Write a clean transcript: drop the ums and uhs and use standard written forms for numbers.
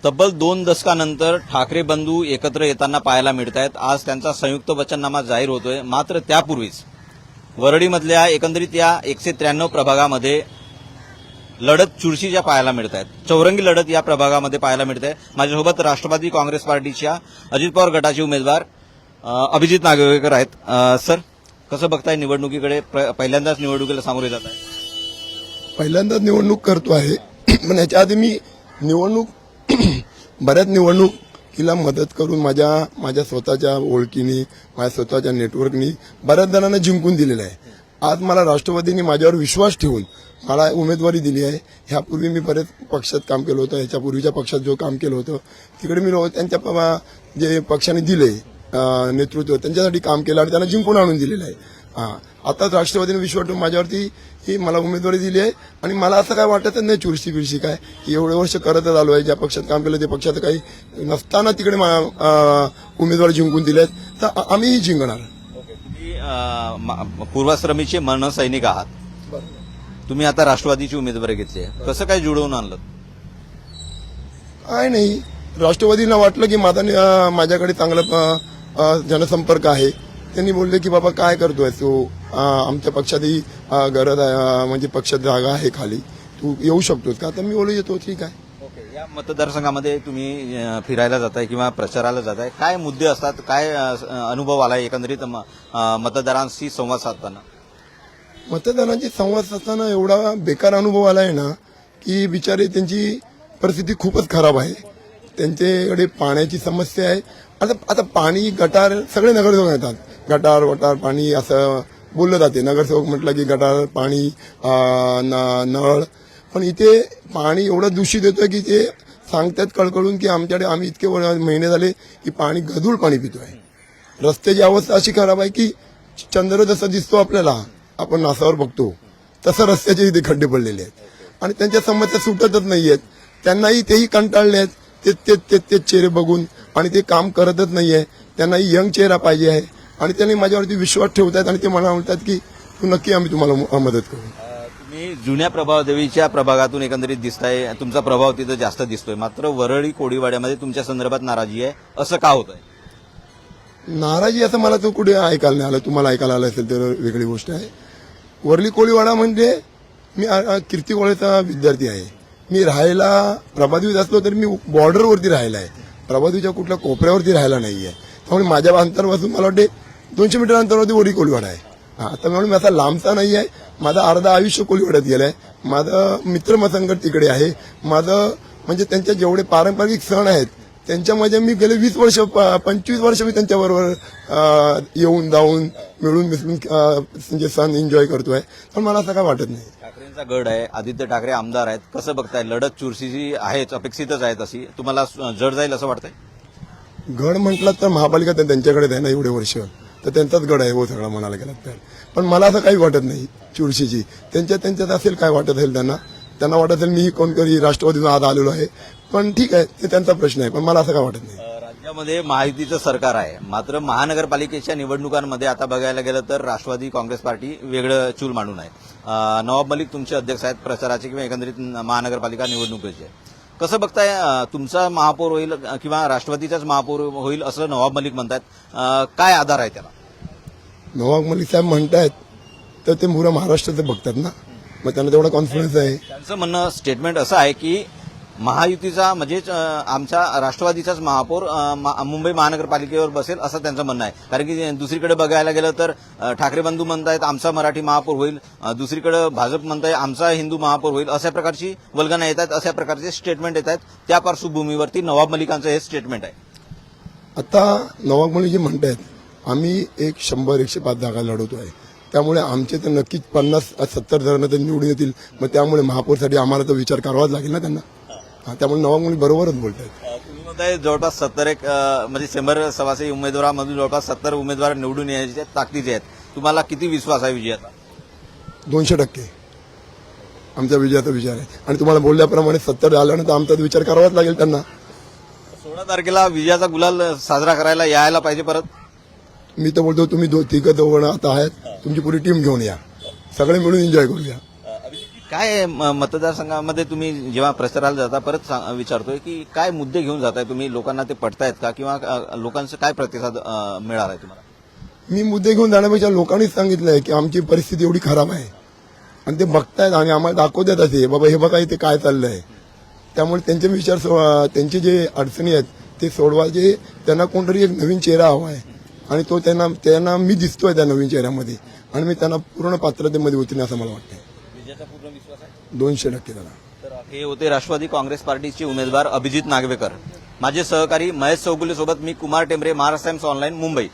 तब्बल 2 दशकानंतर ठाकरे बंधू एकत्र येताना पाहायला मिळत आहेत. आज त्यांचा संयुक्त वचननामा जाहीर होतोय. मात्र त्यापूर्वीच वरळीमधल्या एकंदरीत या 193 प्रभागामध्ये लढत चुरशीच्या पाहायला मिळत आहेत. चौरंगी लढत या प्रभागामध्ये पाहायला मिळत आहे. माझ्यासोबत राष्ट्रवादी काँग्रेस पार्टीच्या अजित पवार गटाचे उमेदवार अभिजित नागवेकर आहेत. सर, कसं बघताय निवडणुकीकडे? पहिल्यांदाच निवडणुकीला सामोरे जात आहे. पहिल्यांदाच निवडणूक करतो आहे, पण याच्या आधी मी बऱ्याच निवडणुकीला मदत करून माझ्या स्वतःच्या ओळखीने, माझ्या स्वतःच्या नेटवर्कनी बऱ्याच जणांना जिंकून दिलेलं आहे. आज मला राष्ट्रवादीने माझ्यावर विश्वास ठेवून मला उमेदवारी दिली आहे. ह्यापूर्वी मी बरेच पक्षात काम केलं होतं. ह्याच्यापूर्वीच्या पक्षात जो काम केलं होतं तिकडे मी त्यांच्या जे पक्षाने दिले नेतृत्व त्यांच्यासाठी काम केलं आणि त्यांना जिंकून आणून दिलेलं आहे. आताच राष्ट्रवादीने विश्वास ठेवून माझ्यावरती ही मला उमेदवारी दिली आहे आणि मला असं काय वाटतच नाही चुरशी बिरशी काय, की एवढे वर्ष करतच आलो आहे. ज्या पक्षात काम केलं ते पक्षात काही नसताना तिकडे उमेदवारी जिंकून दिलेत, तर आम्हीही जिंकणार. तुम्ही पूर्वाश्रमीचे मनसैनिक आहात. तुम्ही आता राष्ट्रवादीची उमेदवारी घेतली आहे. कसं काय जुळवून आणलं? काय नाही, राष्ट्रवादीला वाटलं की माझ्याकडे चांगला जनसंपर्क आहे. त्यांनी बोलले की बाबा काय करतोय तू, आमच्या पक्षातही गरज आहे, म्हणजे पक्षात जागा आहे खाली, तू येऊ शकतोस का? तर मी बोलू येतो. ठीक आहे. या मतदारसंघामध्ये तुम्ही फिरायला जाताय किंवा प्रचाराला जाताय, काय मुद्दे असतात, काय अनुभव आलाय एकंदरीत मतदारांशी संवाद साधताना? मतदारांशी संवाद साधताना एवढा बेकार अनुभव आलाय ना की बिचारे त्यांची परिस्थिती खूपच खराब आहे. त्यांच्याकडे पाण्याची समस्या आहे. आता पाणी गटार सगळे नगरसेवक येतात, गटार वटार पाणी असं बोललं जाते. नगरसेवक म्हटलं की गटार पाणी नळ, पण इथे पाणी एवढं दूषित येतं की ते सांगतात कळकळून की आम्ही इतके महिने झाले की पाणी गढूळ पाणी पितोय. रस्त्याची अवस्था अशी खराब आहे की चंद्र जसा दिसतो आपल्याला, आपण नासावर बघतो तसं रस्त्याचे इथे खड्डे पडलेले आहेत आणि त्यांच्या समस्या सुटतच नाहीयेत. त्यांनाही तेही कंटाळले आहेत तेच चेहरे बघून आणि ते काम करतच नाहीये. त्यांनाही यंग चेहरा पाहिजे आहे आणि त्यांनी माझ्यावरती विश्वास ठेवतात आणि ते मला म्हणतात की तू नक्की आम्ही तुम्हाला मदत करू. तुम्ही जुन्या प्रभादेवीच्या प्रभागातून एकंदरीत दिसताय, तुमचा प्रभाव तिथं जास्त दिसतोय. मात्र वरळी कोळीवाड्यामध्ये तुमच्या संदर्भात नाराजी आहे, असं का होत आहे? नाराजी असं मला तो कुठे ऐकायला नाही आलं. तुम्हाला ऐकायला आलं असेल तर वेगळी गोष्ट आहे. वरळी कोळीवाडा म्हणजे मी कीर्ती कॉलेजचा विद्यार्थी आहे. मी राहायला प्रभादेवीत असलो तरी मी बॉर्डरवरती राहायला आहे, प्रभादेवीच्या कुठल्या कोपऱ्यावरती राहायला नाहीये. त्यामुळे माझ्या अंतरापासून मला वाटते 200 मीटर अंतरावरती वरळी कोळीवाडा आहे. आता म्हणून मी असा लांबचा नाही आहे. माझं अर्ध आयुष्य कोळीवाड्यात गेलंय. माझं मित्रमसंगत तिकडे आहे. माझं म्हणजे त्यांच्या जेवढे पारंपरिक सण आहेत त्यांच्यामध्ये मी गेले 20 वर्ष 25 वर्ष मी त्यांच्याबरोबर येऊन जाऊन मिळून मिसळून म्हणजे सण एन्जॉय करतोय. पण मला असं काय वाटत नाही. ठाकरेंचा गड आहे, आदित्य ठाकरे आमदार आहेत. कसं बघताय? लढत चुरशीची आहेच, अपेक्षितच आहे तशी. तुम्हाला जड जाईल असं वाटतंय? गड म्हटलं तर महापालिका त्यांच्याकडेच आहे ना एवढे वर्ष, तर त्यांचाच गड आहे हो सगळा म्हणायला गेला तर. पण मला असं काही वाटत नाही चुरशीची. त्यांच्यात असेल काय वाटत असेल त्यांना वाटत असेल मी कोणतरी राष्ट्रवादीतून आज आलेलो आहे. पण ठीक आहे, ते त्यांचा प्रश्न आहे. पण मला असं काय वाटत नाही. राज्यामध्ये महायुतीचं सरकार आहे, मात्र महानगरपालिकेच्या निवडणुकांमध्ये आता बघायला गेलं तर राष्ट्रवादी काँग्रेस पार्टी वेगळं चूल मांडून आहे. नवाब मलिक तुमचे अध्यक्ष आहेत प्रचाराचे किंवा एकंदरीत महानगरपालिका निवडणुकीचे. कसं बघताय? तुमचा महापौर होईल किंवा राष्ट्रवादीचाच महापौर होईल असं नवाब मलिक म्हणतात. काय आधार आहे त्याला? नवाब मलिक साहेब म्हणतायत तर ते पुरा महाराष्ट्राचं बघतात ना, मग त्यांना तेवढा कॉन्फिडन्स आहे. त्यांचं म्हणणं स्टेटमेंट असं आहे की महायुतीचा म्हणजेच आमच्या राष्ट्रवादीचाच महापौर मुंबई महानगरपालिकेवर बसेल असं त्यांचं म्हणणं आहे. कारण की दुसरीकडे बघायला गेलं तर ठाकरे बंधू म्हणतायत आमचा मराठी महापौर होईल, दुसरीकडे भाजप म्हणताय आमचा हिंदू महापौर होईल. अशा प्रकारची वल्गना येत आहेत, अशा प्रकारचे स्टेटमेंट येत आहेत. त्या पार्श्वभूमीवरती नवाब मलिकांचं हे स्टेटमेंट आहे. आता नवाब मलिक जे म्हणतायत आम्ही 100-105 जागा लढवतो आहे, त्यामुळे आमचे तर नक्कीच 50-70 जण तर निवडून येतील. मग त्यामुळे महापौरसाठी आम्हाला तर विचार करावाच लागेल ना त्यांना. त्यामुळे नवाब मलिक बरोबरच बोलतायत. तुम्ही म्हणताय जवळपास 70 म्हणजे 100 सव्वाशे उमेदवारांमधून जवळपास 70 उमेदवार निवडून येण्याचे ताकदीचे आहेत. तुम्हाला किती विश्वास आहे विजयाचा? 200% आमच्या विजयाचा विचार आहे. आणि तुम्हाला बोलल्याप्रमाणे 70 आल्यानंतर आमचा विचार करावाच लागेल त्यांना. 16 तारखेला विजयाचा गुलाल साजरा करायला यायला पाहिजे परत. मी तर बोलतो तुम्ही 2-3 जण आता आहेत, तुमची पुरी टीम घेऊन या, सगळे मिळून एन्जॉय करूया. काय मतदारसंघामध्ये तुम्ही जेव्हा प्रचाराला जाता परत विचारतोय की काय मुद्दे घेऊन जाताय तुम्ही, लोकांना ते पटतायत का किंवा लोकांचा काय प्रतिसाद मिळालाय तुम्हाला? मी मुद्दे घेऊन जाण्यापेक्षा लोकांनीच सांगितलंय की आमची परिस्थिती एवढी खराब आहे आणि ते बघतायत आणि आम्हाला दाखवतात असे बाबा हे बघा इथे काय चाललंय. त्यामुळे त्यांचे विचार त्यांचे जे अडचणी आहेत ते सोडवायचे. त्यांना कोणतरी एक नवीन चेहरा हवा आहे आणि तो त्यांना मी दिसतोय त्या नवीन चेहऱ्यामध्ये आणि मी त्यांना पूर्ण पात्रतेमध्ये उतरेन असं मला वाटतंय. विजयाचा पूर्ण विश्वास आहे 200% त्याला. तर हे होते राष्ट्रवादी काँग्रेस पार्टीचे उमेदवार अभिजित नागवेकर. माझे सहकारी महेश चौगुले सोबत मी कुमार टेंबरे, महाराष्ट्र टाइम्स ऑनलाईन, मुंबई.